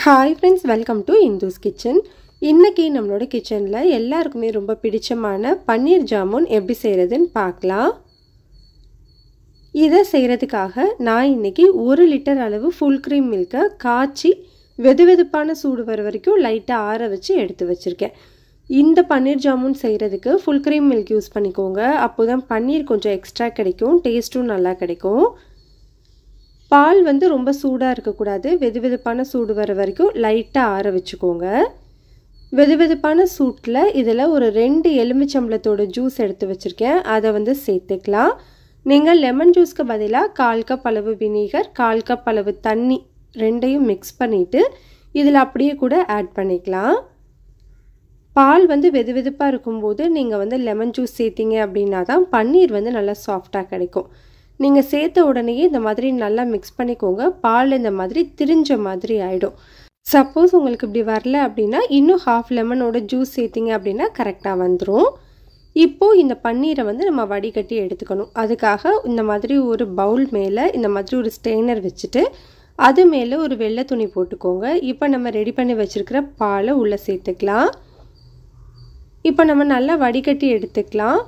Hi friends, welcome to Indhu's Kitchen. இன்னைக்கு நம்மளோட கிச்சன்ல எல்லாருக்குமே ரொம்ப பிடிச்சமான பன்னீர் ஜாமுன் எப்படி செய்யறதுன்னு பார்க்கலாம். இத செய்யறதுக்காக நான் இன்னைக்கு 1 லிட்டர் அளவு full cream milk காய்ச்சி வெதுவெதுப்பான சூடு வர வரைக்கும் லைட்டா ஆற வச்சு எடுத்து வச்சிருக்கேன். இந்த பன்னீர் ஜாமுன் செய்யறதுக்கு full cream milk யூஸ் பண்ணிக்கோங்க. அப்போதான் பன்னீர் கொஞ்சம் எக்ஸ்ட்ரா கிடைக்கும், டேஸ்டும் நல்லா கிடைக்கும். பால் வந்து ரொம்ப சூடா இருக்க கூடாது. வெதுவெதுப்பான சூடு வர வரைக்கும் லைட்டா ஆற வச்சுக்கோங்க. வெதுவெதுப்பான சூட்ல இதல ஒரு 2 எலுமிச்சம்பழத்தோட ஜூஸ் எடுத்து வச்சிருக்கேன். அத வந்து சேர்த்துக்கலாம். நீங்க லெமன் ஜூஸ்க்கு பதிலா 1/4 கப் அளவு வினிகர், 1/4 கப் அளவு தண்ணி ரெண்டையும் mix பண்ணிட்டு இதல அப்படியே கூட ஆட் பண்ணிக்கலாம். பால் வந்து வெதுவெதுப்பா இருக்கும்போது நீங்க வந்து லெமன் ஜூஸ் சேர்த்தீங்க அப்படினா தான் பன்னீர் வந்து நல்லா சாஃப்ட்டா கிடைக்கும். நீங்க சேர்த்த உடனே இந்த மாதிரி நல்லா mix பண்ணிக்கோங்க. பால் இந்த மாதிரி திரிஞ்ச மாதிரி ஆயிடும். சப்போஸ் உங்களுக்கு இப்படி வரல அப்படினா இன்னும் half லெமனோட ஜூஸ் சேர்த்தீங்க அப்படினா கரெக்ட்டா வந்துரும். இப்போ இந்த பன்னீரை வந்து நம்ம வடிகட்டி எடுத்துக்கணும். அதுக்காக இந்த மாதிரி ஒரு பவுல் மேல இந்த மாதிரி ஒரு ஸ்ட்ரெயினர் வச்சிட்டு அது மேல ஒரு வெள்ளை துணி போட்டுக்கோங்க. இப்போ நம்ம ரெடி பண்ணி வச்சிருக்கிற பாலை உள்ள சேர்த்துக்கலாம். இப்போ நம்ம நல்லா வடிகட்டி எடுத்துக்கலாம்.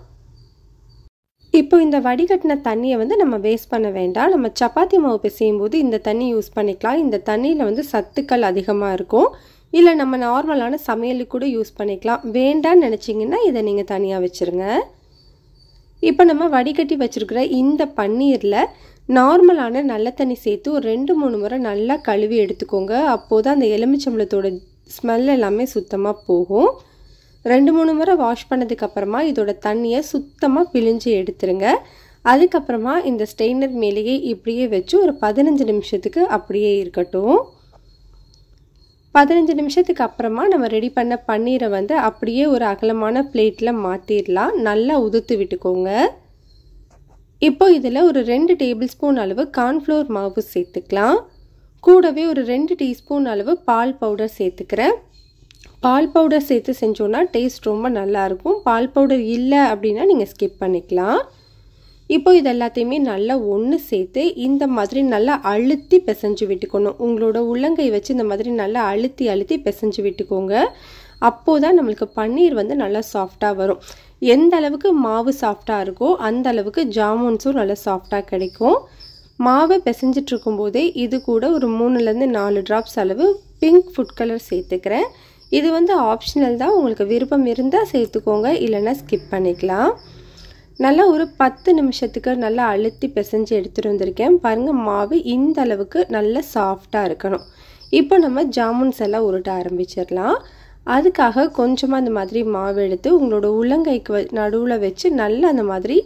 இப்போ இந்த வடிகட்டின தண்ணியை வந்து நம்ம வேஸ்ட் பண்ண வேண்டாம். நம்ம சப்பாத்தி மாவு பிசையும்போது இந்த தண்ணி யூஸ் பண்ணிக்கலாம். இந்த தண்ணியில் வந்து சத்துக்கள் அதிகமாக இருக்கும். இல்லை நம்ம நார்மலான சமையலுக்கு கூட யூஸ் பண்ணிக்கலாம். வேண்டான்னு நினச்சிங்கன்னா இதை நீங்கள் தனியாக வச்சுருங்க. இப்போ நம்ம வடிகட்டி வச்சுருக்கிற இந்த பன்னீரில் நார்மலான நல்ல தண்ணி சேர்த்து ஒரு 2-3 முறை நல்லா கழுவி எடுத்துக்கோங்க. அப்போது தான் அந்த எலுமிச்சம்பழத்தோட ஸ்மெல் எல்லாமே சுத்தமாக போகும். 2-3 முறை வாஷ் பண்ணதுக்கு அப்புறமா இதோட தண்ணியை சுத்தமா பிழிஞ்சு எடுத்துருங்க. அதுக்கு அப்புறமா இந்த ஸ்ட்ரெயினர் மேலேயே இப்படியே வச்சு ஒரு 15 நிமிஷத்துக்கு அப்படியே இருக்கட்டும். 15 நிமிஷத்துக்கு அப்புறமா நம்ம ரெடி பண்ண பன்னீரை வந்து அப்படியே ஒரு அகலமான பிளேட்ல மாத்திரலாம். நல்லா உதுத்து விட்டுக்கோங்க. இப்போ இதில் ஒரு 2 டேபிள் ஸ்பூன் அளவு கார்ன்ஃப்ளவர் மாவு சேர்த்துக்கலாம். கூடவே ஒரு 2 டீஸ்பூன் அளவு பால் பவுடர் சேர்த்துக்கிறேன். பால் பவுடர் சேர்த்து செஞ்சோன்னா டேஸ்ட் ரொம்ப நல்லாயிருக்கும். பால் பவுடர் இல்லை அப்படின்னா நீங்கள் ஸ்கிப் பண்ணிக்கலாம். இப்போ இது எல்லாத்தையுமே நல்லா ஒன்று சேர்த்து இந்த மாதிரி நல்லா அழுத்தி பிசைஞ்சு விட்டுக்கணும். உங்களோட உள்ளங்கை வச்சு இந்த மாதிரி நல்லா அழுத்தி பிசைஞ்சு விட்டுக்கோங்க. அப்போதான் நம்மளுக்கு பன்னீர் வந்து நல்லா சாஃப்டாக வரும். எந்த அளவுக்கு மாவு சாஃப்டாக இருக்கோ அந்த அளவுக்கு ஜாமுன்ஸும் நல்லா சாஃப்டாக கிடைக்கும். மாவை பிசைஞ்சிட்டு இருக்கும்போதே இது கூட ஒரு 3லேருந்து 4 ட்ராப்ஸ் அளவு பிங்க் ஃபுட் கலர் சேர்த்துக்கிறேன். இது வந்து ஆப்ஷனல் தான். உங்களுக்கு விருப்பம் இருந்தால் சேர்த்துக்கோங்க, இல்லைன்னா ஸ்கிப் பண்ணிக்கலாம். நல்லா ஒரு 10 நிமிஷத்துக்கு நல்லா அழுத்தி பிசைஞ்சு எடுத்துகிட்டு வந்திருக்கேன். பாருங்கள், மாவு இந்த அளவுக்கு நல்லா சாஃப்டாக இருக்கணும். இப்போ நம்ம ஜாமுன்ஸ் எல்லாம் உருட்ட ஆரம்பிச்சிடலாம். அதுக்காக கொஞ்சமாக அந்த மாதிரி மாவு எடுத்து உங்களோட உள்ளங்கைக்கு நடுவில் வச்சு நல்லா அந்த மாதிரி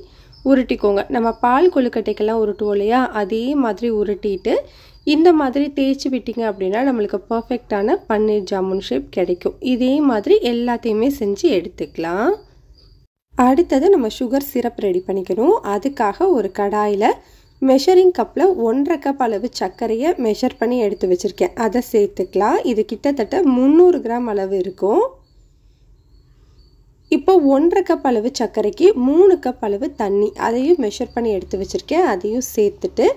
உருட்டிக்கோங்க. நம்ம பால் கொழுக்கட்டைக்கெல்லாம் உருட்டுவோம் இல்லையா, அதே மாதிரி உருட்டிட்டு இந்த மாதிரி தேய்ச்சி விட்டீங்க அப்படின்னா நம்மளுக்கு பர்ஃபெக்டான பன்னீர் ஜாமுன் ஷேப் கிடைக்கும். இதே மாதிரி எல்லாத்தையுமே செஞ்சு எடுத்துக்கலாம். அடுத்தது நம்ம சுகர் சிரப் ரெடி பண்ணிக்கணும். அதுக்காக ஒரு கடாயில் மெஷரிங் கப்பில் 1/2 கப் அளவு சர்க்கரையை மெஷர் பண்ணி எடுத்து வச்சுருக்கேன். அதை சேர்த்துக்கலாம். இது கிட்டத்தட்ட 300 கிராம் அளவு இருக்கும். இப்போ 1/2 கப் அளவு சர்க்கரைக்கு 3 கப் அளவு தண்ணி அதையும் மெஷர் பண்ணி எடுத்து வச்சுருக்கேன். அதையும் சேர்த்துட்டு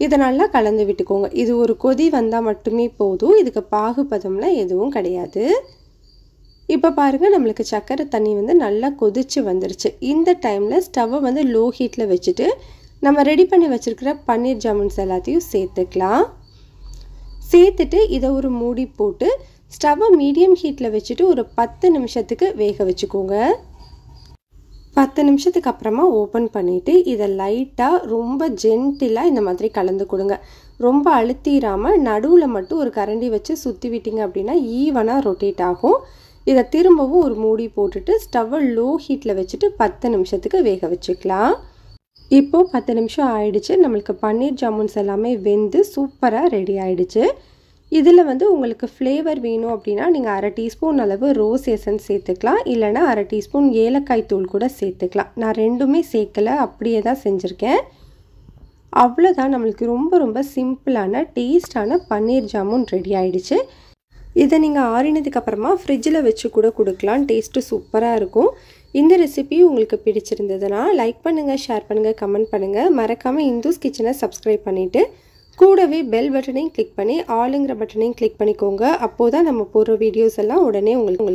இதை நல்லா கலந்து விட்டுக்கோங்க. இது ஒரு கொதி வந்தால் மட்டுமே போதும். இதுக்கு பாகுபதம்லாம் எதுவும் கிடையாது. இப்போ பாருங்கள், நம்மளுக்கு சர்க்கரை தண்ணி வந்து நல்லா கொதிச்சு வந்துருச்சு. இந்த டைமில் ஸ்டவ்வை வந்து லோ ஹீட்டில் வச்சுட்டு நம்ம ரெடி பண்ணி வச்சுருக்கிற பன்னீர் ஜாமுன்ஸ் எல்லாத்தையும் சேர்த்துக்கலாம். சேர்த்துட்டு இதை ஒரு மூடி போட்டு ஸ்டவ்வை மீடியம் ஹீட்டில் வச்சுட்டு ஒரு 10 நிமிஷத்துக்கு வேக வச்சுக்கோங்க. 10 நிமிஷத்துக்கு அப்புறமா ஓப்பன் பண்ணிவிட்டு இதை லைட்டாக ரொம்ப ஜென்டிலாக இந்த மாதிரி கலந்து கொடுங்க. ரொம்ப அழுத்திடாமல் நடுவில் மட்டும் ஒரு கரண்டி வச்சு சுற்றி விட்டீங்க அப்படின்னா ஈவனாக ரொட்டேட் ஆகும். இதை திரும்பவும் ஒரு மூடி போட்டுட்டு ஸ்டவ்வை லோ ஹீட்டில் வச்சுட்டு 10 நிமிஷத்துக்கு வேக வச்சுக்கலாம். இப்போது 10 நிமிஷம் ஆயிடுச்சு. நம்மளுக்கு பன்னீர் ஜாமுன்ஸ் எல்லாமே வெந்து சூப்பராக ரெடி ஆயிடுச்சு. இதில் வந்து உங்களுக்கு ஃப்ளேவர் வேணும் அப்படின்னா நீங்கள் 1/2 டீஸ்பூன் அளவு ரோஸ் எசன்ஸ் சேர்த்துக்கலாம், இல்லைனா 1/2 டீஸ்பூன் ஏலக்காய் தூள் கூட சேர்த்துக்கலாம். நான் ரெண்டுமே சேர்க்கலை, அப்படியே தான் செஞ்சுருக்கேன். அவ்வளோதான், நம்மளுக்கு ரொம்ப ரொம்ப சிம்பிளான டேஸ்டான பன்னீர் ஜாமுன் ரெடி ஆயிடுச்சு. இதை நீங்கள் ஆறினதுக்கு அப்புறமா ஃப்ரிட்ஜில் வச்சு கூட கொடுக்கலாம். டேஸ்ட்டு சூப்பராக இருக்கும். இந்த ரெசிபி உங்களுக்கு பிடிச்சிருந்ததுன்னா லைக் பண்ணுங்கள், ஷேர் பண்ணுங்கள், கமெண்ட் பண்ணுங்கள். மறக்காமல் இந்துஸ் கிச்சனை சப்ஸ்கிரைப் பண்ணிவிட்டு கூடவே பெல் பட்டனையும் கிளிக் பண்ணி ஆளுங்கிற பட்டனையும் கிளிக் பண்ணிக்கோங்க. அப்போதான் நம்ம போடுற வீடியோஸ் எல்லாம் உடனே உங்களுக்கு